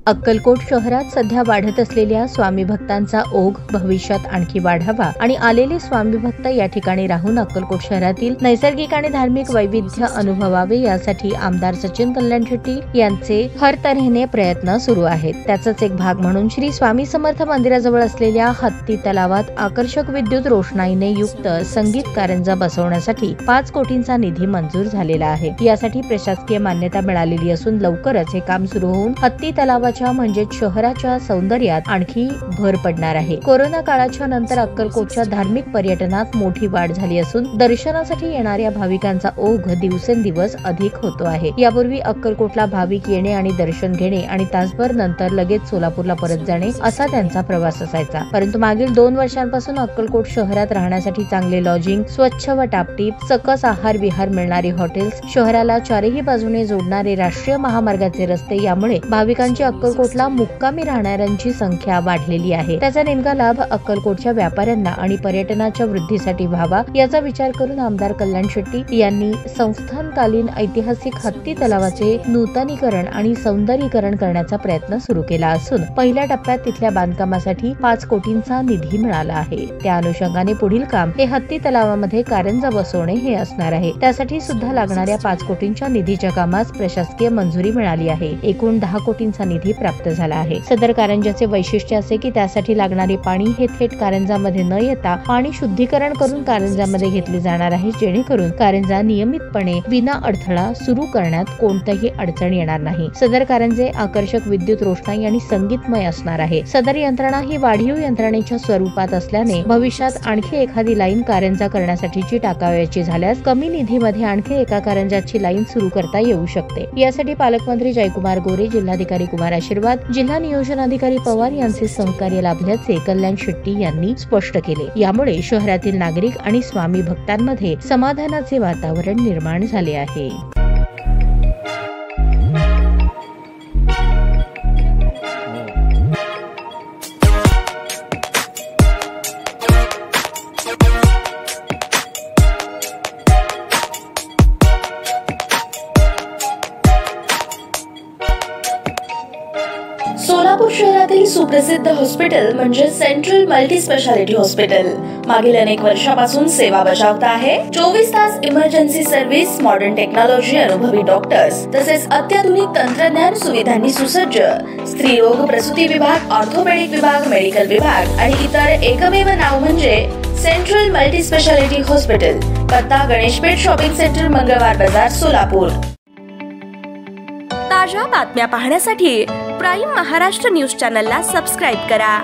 अक्कलकोट शहरात सध्या वाढत असलेल्या स्वामी भक्तांचा ओघ भविष्यात आणखी वाढावा आणि आलेले स्वामी भक्त या ठिकाणी राहून अक्कलकोट शहरातील नैसर्गिक आणि धार्मिक वैविध्य अनुभवावे यासाठी आमदार सचिन कल्याण शेट्टी यांचे हर तऱ्हेने प्रयत्न सुरू आहेत। त्याचाच एक भाग म्हणून श्री स्वामी समर्थ मंदिराजवळ असलेल्या हत्ती तलावात आकर्षक विद्युत रोषणाईने युक्त संगीत कारंजा बसवण्यासाठी 5 कोटींचा निधी मंजूर झालेला आहे। यासाठी प्रशासकीय मान्यता मिळालेली असून लवकरच हे काम सुरू होऊन हत्ती तलावाच्या म्हणजे शहराच्या सौंदर्यात आणखी भर पडणार आहे। कोरोना काळाच्या नंतर अक्कलकोटच्या धार्मिक पर्यटनात मोठी वाढ झाली असून दर्शनासाठी येणाऱ्या भाविकांचा ओघ दिवसेंदिवस अधिक होतो आहे। यापूर्वी अक्कलकोटला भाविक येणे आणि दर्शन घेणे आणि तासभर नंतर लगेच सोलापूरला परत जाणे असा त्यांचा प्रवास असायचा। परंतु मागील 2 वर्षांपासून अक्कलकोट शहरात राहण्यासाठी चांगले लॉजिंग, स्वच्छ व टापटीप सकस आहार विहार मिळणारी हॉटेल्स, शहराला चारही बाजूने जोडणारे राष्ट्रीय महामार्गाचे रस्ते यामुळे भाविकांची अक्कलकोटला मुक्कामी राहणाऱ्यांची संख्या वाढलेली आहे। त्याचा नेमका लाभ अक्कलकोटच्या व्यापाऱ्यांना आणि पर्यटनाच्या वृद्धीसाठी व्हावा याचा विचार करून आमदार कल्याण शेट्टी यांनी संस्थानकालीन ऐतिहासिक हत्ती तलावाचे नूतनीकरण आणि सौंदर्यीकरण करण्याचा प्रयत्न सुरू केला असून पहिल्या टप्प्यात तिथल्या बांधकामासाठी 5 कोटींचा निधी मिळाला आहे। त्या अनुषंगाने पुढील काम हे हत्ती तलावामध्ये कारंजा बसवणे हे असणार आहे। त्यासाठी सुद्धा लागणाऱ्या 5 कोटींच्या निधीच्या कामास प्रशासकीय मंजुरी मिळाली आहे। एकूण 10 कोटींचा निधी प्राप्त झाला आहे। सदर कारंजाचे वैशिष्ट्य असे की त्यासाठी लागणारे पाणी हे थेट कारंजामध्ये न येता पाणी शुद्धीकरण करून कारंजामध्ये घेतले जाणार आहे, जेणेकरून कारंजा नियमितपणे विना अडथळा सुरू करण्यात कोणतीही अडचण येणार नाही। सदर कारंजे आकर्षक विद्युत रोषणाई आणि संगीतमय असणार आहे। सदर यंत्रणा ही वाढीव यंत्रणेच्या स्वरूपात असल्याने भविष्यात आणखी एखादी लाईन कारंजा करण्यासाठीची टाकावयाची झाल्यास कमी निधीमध्ये आणखी एका कारंजाची लाईन सुरू करता येऊ शकते। यासाठी पालकमंत्री जयकुमार गोरे, जिल्हाधिकारी कुमार आशीर्वाद, जिल्हा नियोजन अधिकारी पवार यांचे सहकार्य लाभल्याचे कल्याण शेट्टी यांनी स्पष्ट केले। यामुळे शहरातील नागरिक आणि स्वामी भक्तांमध्ये समाधानाचे वातावरण निर्माण झाले आहे। सोलापूर शहरातील सुप्रसिद्ध हॉस्पिटल म्हणजे सेंट्रल मल्टी स्पेशालिटी हॉस्पिटल मागील अनेक वर्षापासून सेवा बजावत आहे। 24 तास इमर्जन्सी सर्व्हिस, मॉडर्न टेक्नॉलॉजी, अनुभवी डॉक्टर्स तसेच अत्याधुनिक तंत्रज्ञान सुविधांनी सुसज्ज स्त्रीरोग प्रसूती विभाग, ऑर्थोपेडिक विभाग, मेडिकल विभाग आणि इतर एकमेव नाव म्हणजे सेंट्रल मल्टी स्पेशालिटी हॉस्पिटल। पत्ता गणेशपेठ शॉपिंग सेंटर, मंगळवार बाजार, सोलापूर। ताज्या बातम्या पाहण्यासाठी प्राईम महाराष्ट्र न्यूज चॅनलला सबस्क्राईब करा।